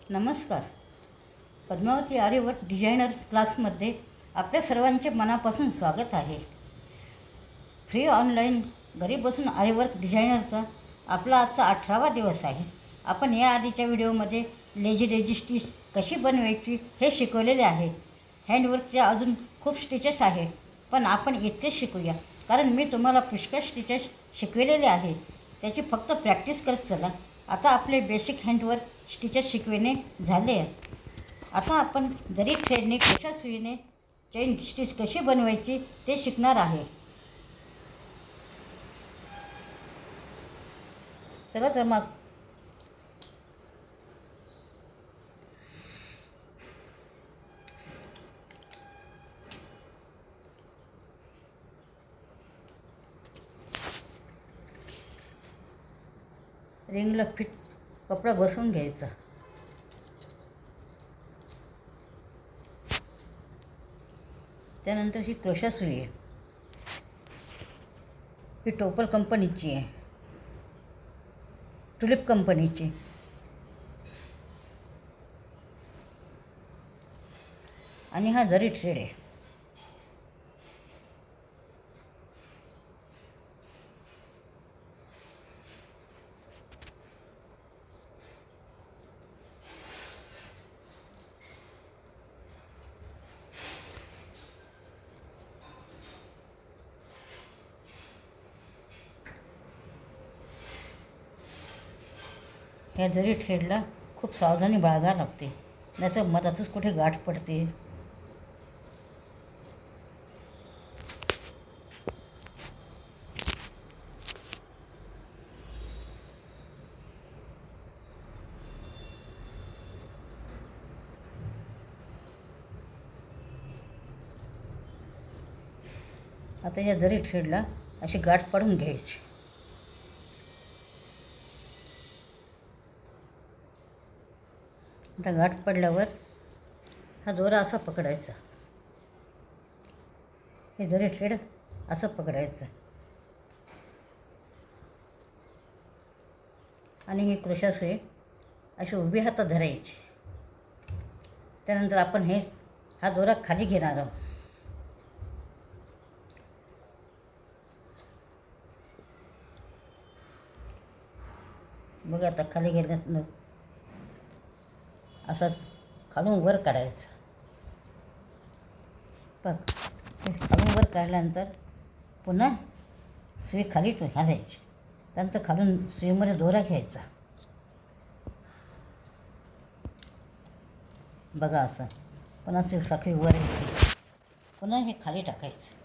नमस्कार. पद्मावती आर्यवर्क डिझायनर क्लासमध्ये आपल्या सर्वांचे मनापासून स्वागत आहे. फ्री ऑनलाईन घरी बसून आर्यवर्क डिझायनरचा आपला आजचा 18वा दिवस आहे. आपण या आधीच्या व्हिडिओमध्ये लेझी स्टिच कशी बनवायची हे शिकवलेले आहे. हँडवर्कच्या अजून खूप स्टिचेस आहे, पण आपण इतकेच शिकूया, कारण मी तुम्हाला पुष्कळ स्टिचेस शिकवलेले आहे. त्याची फक्त प्रॅक्टिस करत चला. आता आपले बेसिक हँडवर्क स्टिचेस शिकविणे झाले आहे. आता आपण जरी थ्रेडने कशा सुईने चेन स्टिच कशी बनवायची ते शिकणार आहे. चला तर मग रिंगला फिट कपडा बसवून घ्यायचा. त्यानंतर ही क्रोशा सुई आहे. ही टोपल कंपनीची आहे, टुलिप कंपनीची. आणि हा जरी थ्रेड आहे. ह्या जरी थ्रेडला खूप सावधानी बाळगावी लागते, नाहीतर मधातच कुठे गाठ पडते. आता या जरी थ्रेडला अशी गाठ पाडून घ्यायची. आता गाठ पडल्यावर हा दोरा असा पकडायचा. हे जरी थ्रेड असं पकडायचं आणि ही क्रोशा सुई अशी उभी हातात धरायची. त्यानंतर आपण हा दोरा खाली घेणार आहोत. बघा, आता खाली गेल्यानंतर असा खालून वर काढायचं. बघ, खालून वर काढल्यानंतर पुन्हा सुई खाली घालायची. त्यानंतर खालून सुईमध्ये दोरा घ्यायचा. बघा, असं पुन्हा सुई साखळी वर घ्यायची. पुन्हा हे खाली टाकायचं.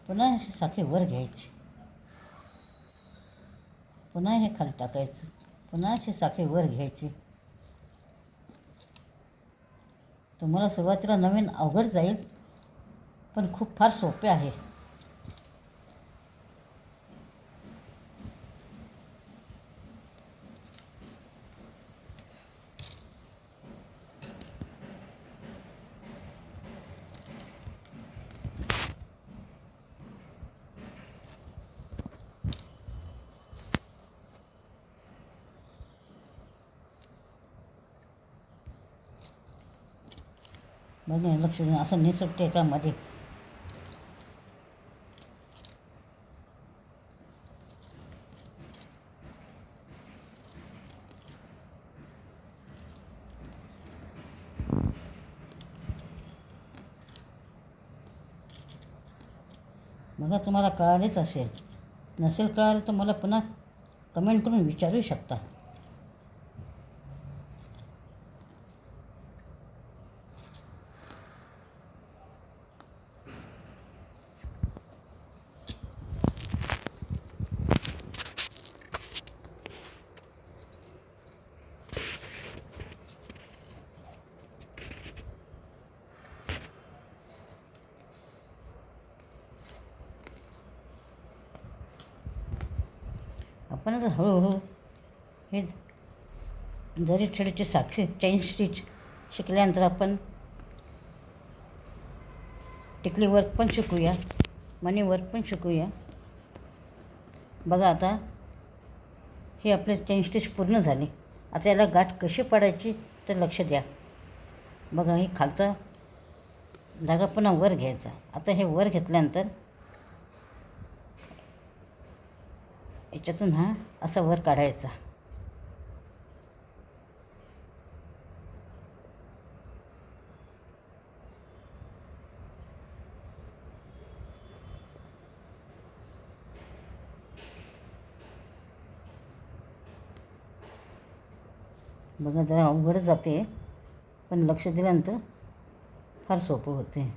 पुन्हा अशी साखळी वर घ्यायची. पुन्हा हे खाली टाकायचं. पुन्हा अशी साखळी वर घ्यायची. तुम्हाला सुरुवातीला नवीन अवघड जाईल, पण खूप फार सोपे आहे. बघा, लक्ष देऊन असं निसटते त्याच्यामध्ये. बघा, तुम्हाला कळालेच असेल. नसेल कळालं तर मला पुन्हा कमेंट करून विचारू शकता. आपण आता हळूहळू हे जरी थ्रेडची साखळी चेन स्टिच शिकल्यानंतर आपण टिकली वर्क पण शिकूया, मनी वर्क पण शिकूया. बघा, आता हे आपले चेन स्टिच पूर्ण झाले. आता याला गाठ कशी पाडायची तर लक्ष द्या. बघा हे खालचा धागा पुन्हा वर घ्यायचा. आता हे वर घेतल्यानंतर याच्यातून हा असा वर काढायचा. बघा जरा अवघड जाते, पण लक्ष दिल्यानंतर फार सोपं होते.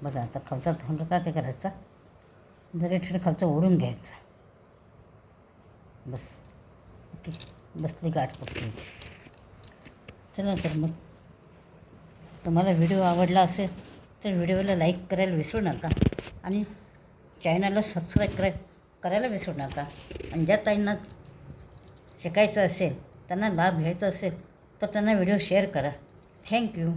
बघा आता खालचा धागा काय करायचा, जरा ठिकाणी खालचं ओढून घ्यायचा. बस ओके, बसली गाठ पकडली. चला तर मग तुम्हाला व्हिडिओ आवडला असेल तर व्हिडिओला लाईक करायला विसरू नका आणि चॅनलला सबस्क्राईब करायला विसरू नका. आणि ज्या ताईंना शिकायचं असेल, त्यांना लाभ घ्यायचा असेल तर त्यांना व्हिडिओ शेअर करा. थँक्यू.